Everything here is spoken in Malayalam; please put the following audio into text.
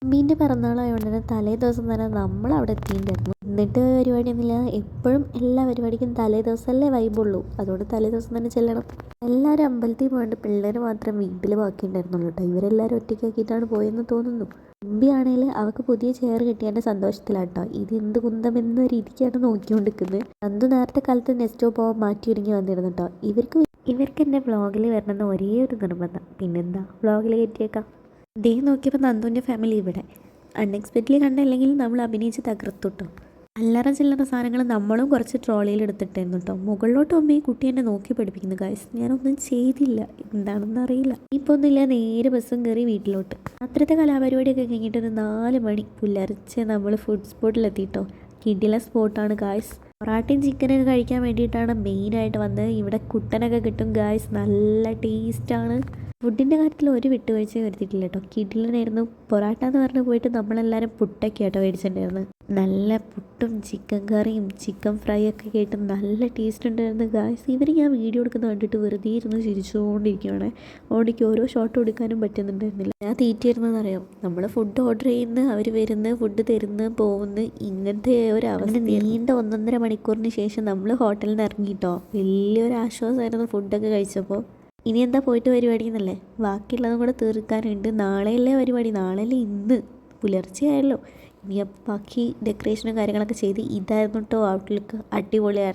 അമ്മീൻ്റെ പിറന്നാളായതുകൊണ്ട് തന്നെ തലേ ദിവസം തന്നെ നമ്മൾ അവിടെ എത്തിയിട്ടുണ്ടായിരുന്നു. എന്നിട്ട് പരിപാടിയൊന്നുമില്ല, എപ്പോഴും എല്ലാ പരിപാടിക്കും തലേ ദിവസമല്ലേ വൈബുള്ളൂ, അതുകൊണ്ട് തലേ ദിവസം തന്നെ ചെല്ലണം. എല്ലാവരും അമ്പലത്തിൽ പോയിട്ട് പിള്ളേർ മാത്രം വീട്ടിൽ ബാക്കി ഉണ്ടായിരുന്നുള്ളൂ കേട്ടോ. ഇവരെല്ലാവരും ഒറ്റയ്ക്കാക്കിയിട്ടാണ് പോയെന്ന് തോന്നുന്നു. അമ്പിയാണെങ്കിൽ അവൾക്ക് പുതിയ ചെയർ കിട്ടിയതിൻ്റെ സന്തോഷത്തിലാട്ടോ. ഇത് എന്ത് കുന്തം എന്ന രീതിക്കാണ് നോക്കിക്കൊണ്ടിരിക്കുന്നത്. അന്ന് നേരത്തെ കാലത്ത് നെക്സ്റ്റ് പോകാൻ മാറ്റി ഒരുങ്ങി വന്നിരുന്നു കേട്ടോ. ഇവർക്ക് എൻ്റെ വ്ളോഗിൽ വരണമെന്ന് ഒരേ ഒരു നിർബന്ധം. പിന്നെന്താ, വ്ളോഗിൽ കയറ്റിയേക്കാം. ദേ നോക്കിയപ്പോൾ നന്ദുവിൻ്റെ ഫാമിലി ഇവിടെ അൺഎക്സ്പെക്റ്റഡ്ലി കണ്ടില്ലെങ്കിൽ നമ്മൾ അഭിനയിച്ച് തകർത്തു കേട്ടോ. അല്ലറ ചില്ലറ സാധനങ്ങൾ നമ്മളും കുറച്ച് ട്രോളിയിൽ എടുത്തിട്ടായിരുന്നു കേട്ടോ. മുകളിലോട്ട് പോകുമ്പോൾ ഈ കുട്ടി എന്നെ നോക്കി പഠിപ്പിക്കുന്നു ഗൈസ്. ഞാനൊന്നും ചെയ്തില്ല, എന്താണെന്ന് അറിയില്ല. ഇപ്പോൾ ഒന്നുമില്ല, നേരെ ബസ്സും കയറി വീട്ടിലോട്ട്. രാത്രിത്തെ കലാപരിപാടിയൊക്കെ കഴിഞ്ഞിട്ട് ഒരു 4 മണി പുലർച്ചെ നമ്മൾ ഫുഡ് സ്പോട്ടിലെത്തിയിട്ടോ. കിടില സ്പോട്ടാണ് ഗായ്സ്. പൊറാട്ടയും ചിക്കനൊക്കെ കഴിക്കാൻ വേണ്ടിയിട്ടാണ് മെയിനായിട്ട് വന്നത്. ഇവിടെ കുട്ടനൊക്കെ കിട്ടും ഗായ്സ്, നല്ല ടേസ്റ്റാണ്. ഫുഡിൻ്റെ കാര്യത്തിൽ ഒരു വിട്ടുവീഴ്ചയും വരുത്തിയിട്ടില്ല കേട്ടോ. കിടിലനായിരുന്നു. പൊറാട്ട എന്ന് പറഞ്ഞ് പോയിട്ട് നമ്മളെല്ലാവരും പുട്ടൊക്കെ ആട്ടോ മേടിച്ചിട്ടുണ്ടായിരുന്നു. നല്ല പുട്ടും ചിക്കൻ കറിയും ചിക്കൻ ഫ്രൈ ഒക്കെ കേട്ട് നല്ല ടേസ്റ്റ് ഉണ്ടായിരുന്നു ഗായ്സ്. ഞാൻ വീഡിയോ എടുക്കുന്നത് കണ്ടിട്ട് വെറുതെ ഇരുന്ന് ചിരിച്ചുകൊണ്ടിരിക്കുകയാണ്. ഓടിക്ക് ഓരോ ഷോട്ട് എടുക്കാനും പറ്റുന്നുണ്ടായിരുന്നില്ല. ഞാൻ തീറ്റിയിരുന്നതെന്നറിയാം. നമ്മൾ ഫുഡ് ഓർഡർ ചെയ്യുന്നു, അവർ വരുന്നു, ഫുഡ് തരുന്നു, പോകുന്നു, ഇങ്ങനത്തെ ഒരു അവസ്ഥ. നീണ്ട 1.5 മണിക്കൂറിന് ശേഷം നമ്മൾ ഹോട്ടലിൽ നിന്ന് ഇറങ്ങിയിട്ടോ. വലിയൊരു ആശ്വാസമായിരുന്നു ഫുഡൊക്കെ കഴിച്ചപ്പോൾ. ഇനി എന്താ പോയിട്ട് പരിപാടി എന്നല്ലേ, ബാക്കിയുള്ളതും കൂടെ തീർക്കാനുണ്ട്. നാളെയല്ലേ പരിപാടി, നാളെയല്ലേ ഇന്ന് പുലർച്ചെയായല്ലോ. ഇനി ബാക്കി ഡെക്കറേഷനും കാര്യങ്ങളൊക്കെ ചെയ്ത് ഇതായിരുന്നു കേട്ടോ ഔട്ട്ലുക്ക്. അടിപൊളിയായിരുന്നു.